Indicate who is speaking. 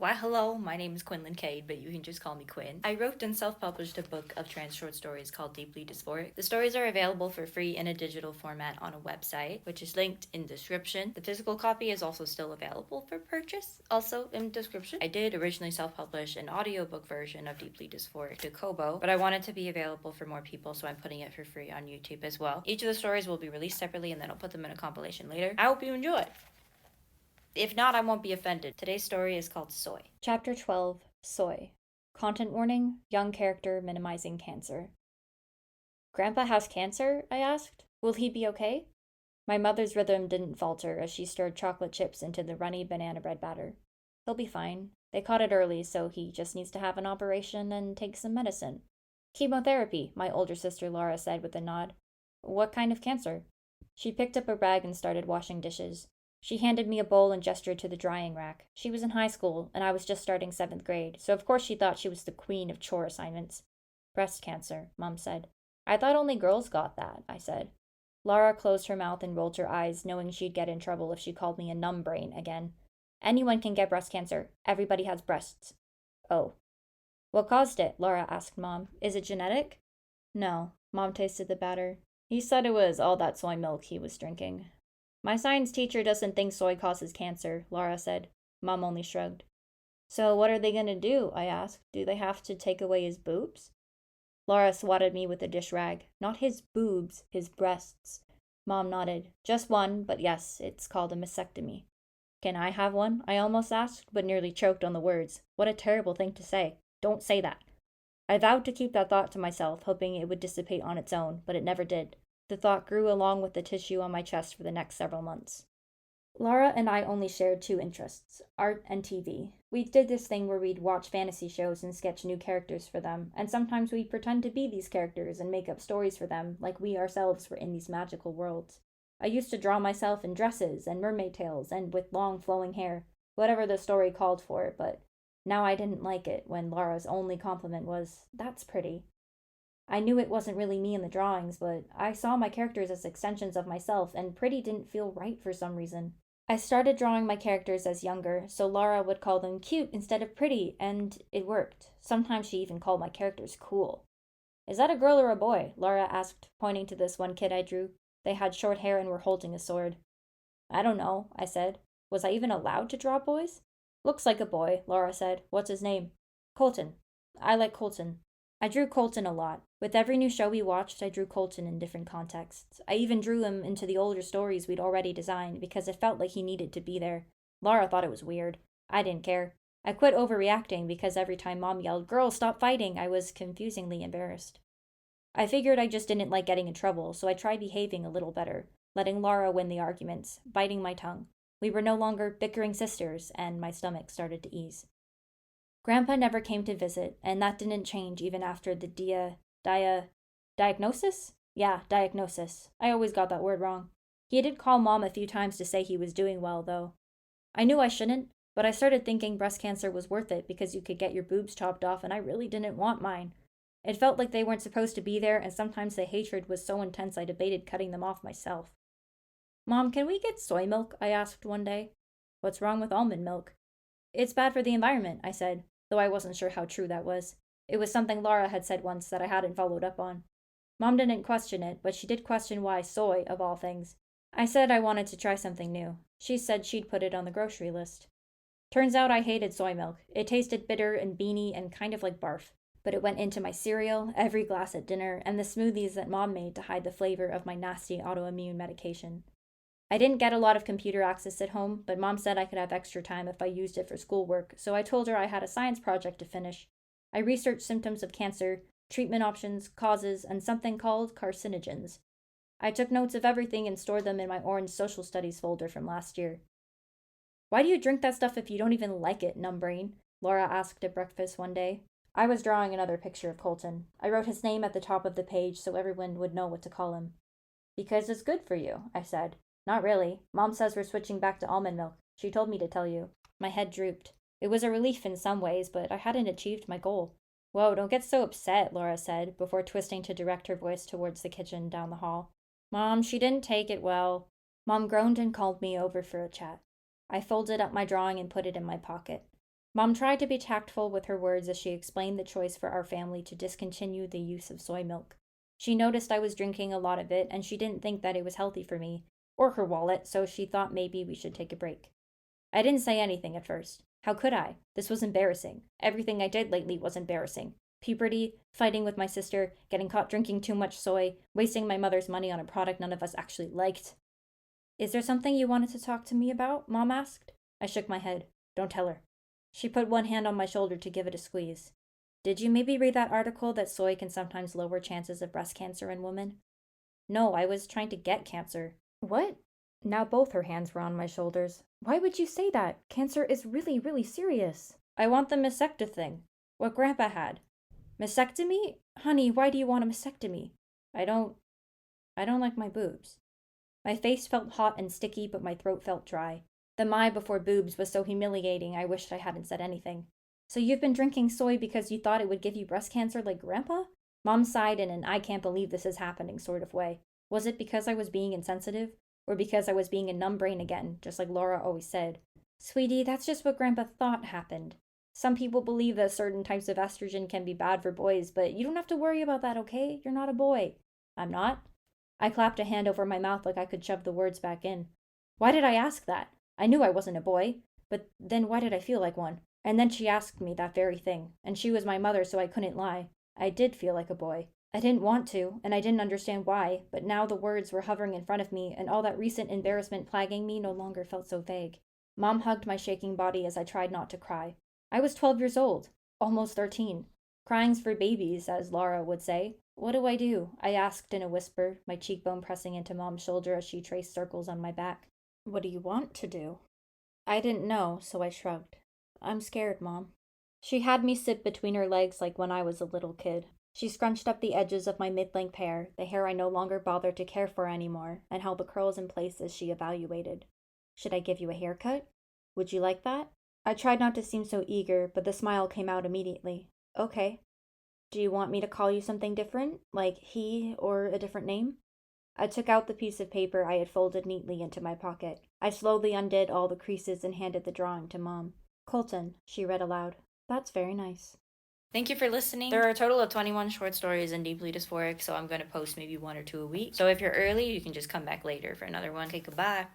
Speaker 1: Why, hello, my name is Quinlan Caid, but you can just call me Quinn. I wrote and self-published a book of trans short stories called Deeply Dysphoric. The stories are available for free in a digital format on a website, which is linked in description. The physical copy is also still available for purchase, also in description. I did originally self-publish an audiobook version of Deeply Dysphoric to Kobo, but I want it to be available for more people, so I'm putting it for free on YouTube as well. Each of the stories will be released separately, and then I'll put them in a compilation later. I hope you enjoy. If not, I won't be offended. Today's story is called Soy.
Speaker 2: Chapter 12 Soy. Content warning: young character minimizing cancer. Grandpa has cancer? I asked. Will he be okay? My mother's rhythm didn't falter as she stirred chocolate chips into the runny banana bread batter. He'll be fine. They caught it early, so he just needs to have an operation and take some medicine. Chemotherapy, my older sister Laura said with a nod. What kind of cancer? She picked up a rag and started washing dishes. She handed me a bowl and gestured to the drying rack. She was in high school, and I was just starting 7th grade, so of course she thought she was the queen of chore assignments. Breast cancer, Mom said. I thought only girls got that, I said. Laura closed her mouth and rolled her eyes, knowing she'd get in trouble if she called me a numbbrain again. Anyone can get breast cancer. Everybody has breasts. Oh. What caused it? Laura asked Mom. Is it genetic? No. Mom tasted the batter. He said it was all that soy milk he was drinking. My science teacher doesn't think soy causes cancer, Laura said. Mom only shrugged. So what are they going to do? I asked. Do they have to take away his boobs? Laura swatted me with a dish rag. Not his boobs, his breasts. Mom nodded. Just one, but yes, it's called a mastectomy. Can I have one? I almost asked, but nearly choked on the words. What a terrible thing to say. Don't say that. I vowed to keep that thought to myself, hoping it would dissipate on its own, but it never did. The thought grew along with the tissue on my chest for the next several months. Laura and I only shared two interests: art and TV. We did this thing where we'd watch fantasy shows and sketch new characters for them, and sometimes we'd pretend to be these characters and make up stories for them, like we ourselves were in these magical worlds. I used to draw myself in dresses and mermaid tails and with long flowing hair, whatever the story called for, but now I didn't like it when Laura's only compliment was, "That's pretty." I knew it wasn't really me in the drawings, but I saw my characters as extensions of myself, and pretty didn't feel right for some reason. I started drawing my characters as younger, so Laura would call them cute instead of pretty, and it worked. Sometimes she even called my characters cool. Is that a girl or a boy? Laura asked, pointing to this one kid I drew. They had short hair and were holding a sword. I don't know, I said. Was I even allowed to draw boys? Looks like a boy, Laura said. What's his name? Colton. I like Colton. I drew Colton a lot. With every new show we watched, I drew Colton in different contexts. I even drew him into the older stories we'd already designed because it felt like he needed to be there. Laura thought it was weird. I didn't care. I quit overreacting because every time Mom yelled, "Girls, stop fighting," I was confusingly embarrassed. I figured I just didn't like getting in trouble, so I tried behaving a little better, letting Laura win the arguments, biting my tongue. We were no longer bickering sisters, and my stomach started to ease. Grandpa never came to visit, and that didn't change even after the diagnosis? Yeah, diagnosis. I always got that word wrong. He did call Mom a few times to say he was doing well, though. I knew I shouldn't, but I started thinking breast cancer was worth it because you could get your boobs chopped off, and I really didn't want mine. It felt like they weren't supposed to be there, and sometimes the hatred was so intense I debated cutting them off myself. Mom, can we get soy milk? I asked one day. What's wrong with almond milk? It's bad for the environment, I said, though I wasn't sure how true that was. It was something Laura had said once that I hadn't followed up on. Mom didn't question it, but she did question why soy, of all things. I said I wanted to try something new. She said she'd put it on the grocery list. Turns out I hated soy milk. It tasted bitter and beany and kind of like barf. But it went into my cereal, every glass at dinner, and the smoothies that Mom made to hide the flavor of my nasty autoimmune medication. I didn't get a lot of computer access at home, but Mom said I could have extra time if I used it for schoolwork, so I told her I had a science project to finish. I researched symptoms of cancer, treatment options, causes, and something called carcinogens. I took notes of everything and stored them in my orange social studies folder from last year. Why do you drink that stuff if you don't even like it, numbbrain? Laura asked at breakfast one day. I was drawing another picture of Colton. I wrote his name at the top of the page so everyone would know what to call him. Because it's good for you, I said. Not really. Mom says we're switching back to almond milk. She told me to tell you. My head drooped. It was a relief in some ways, but I hadn't achieved my goal. Whoa, don't get so upset, Laura said, before twisting to direct her voice towards the kitchen down the hall. Mom, she didn't take it well. Mom groaned and called me over for a chat. I folded up my drawing and put it in my pocket. Mom tried to be tactful with her words as she explained the choice for our family to discontinue the use of soy milk. She noticed I was drinking a lot of it, and she didn't think that it was healthy for me, or her wallet, so she thought maybe we should take a break. I didn't say anything at first. How could I? This was embarrassing. Everything I did lately was embarrassing. Puberty, fighting with my sister, getting caught drinking too much soy, wasting my mother's money on a product none of us actually liked. Is there something you wanted to talk to me about? Mom asked. I shook my head. Don't tell her. She put one hand on my shoulder to give it a squeeze. Did you maybe read that article that soy can sometimes lower chances of breast cancer in women? No, I was trying to get cancer. What? Now both her hands were on my shoulders. Why would you say that? Cancer is really, really serious. I want the mastectomy thing. What Grandpa had. Mastectomy? Honey, why do you want a mastectomy? I don't like my boobs. My face felt hot and sticky, but my throat felt dry. The my before boobs was so humiliating I wished I hadn't said anything. So you've been drinking soy because you thought it would give you breast cancer like Grandpa? Mom sighed in an I can't believe this is happening sort of way. Was it because I was being insensitive? Or because I was being a numb brain again, just like Laura always said? Sweetie, that's just what Grandpa thought happened. Some people believe that certain types of estrogen can be bad for boys, but you don't have to worry about that, okay? You're not a boy. I'm not? I clapped a hand over my mouth like I could shove the words back in. Why did I ask that? I knew I wasn't a boy, but then why did I feel like one? And then she asked me that very thing, and she was my mother, so I couldn't lie. I did feel like a boy. I didn't want to, and I didn't understand why, but now the words were hovering in front of me, and all that recent embarrassment plaguing me no longer felt so vague. Mom hugged my shaking body as I tried not to cry. I was 12 years old, almost 13. Crying's for babies, as Laura would say. What do? I asked in a whisper, my cheekbone pressing into Mom's shoulder as she traced circles on my back. What do you want to do? I didn't know, so I shrugged. I'm scared, Mom. She had me sit between her legs like when I was a little kid. She scrunched up the edges of my mid-length hair, the hair I no longer bothered to care for anymore, and held the curls in place as she evaluated. Should I give you a haircut? Would you like that? I tried not to seem so eager, but the smile came out immediately. Okay. Do you want me to call you something different, like he or a different name? I took out the piece of paper I had folded neatly into my pocket. I slowly undid all the creases and handed the drawing to Mom. Colton, she read aloud. That's very nice.
Speaker 1: Thank you for listening. There are a total of 21 short stories in Deeply Dysphoric, so I'm going to post maybe 1 or 2 a week. So if you're early, you can just come back later for another one. Okay, goodbye.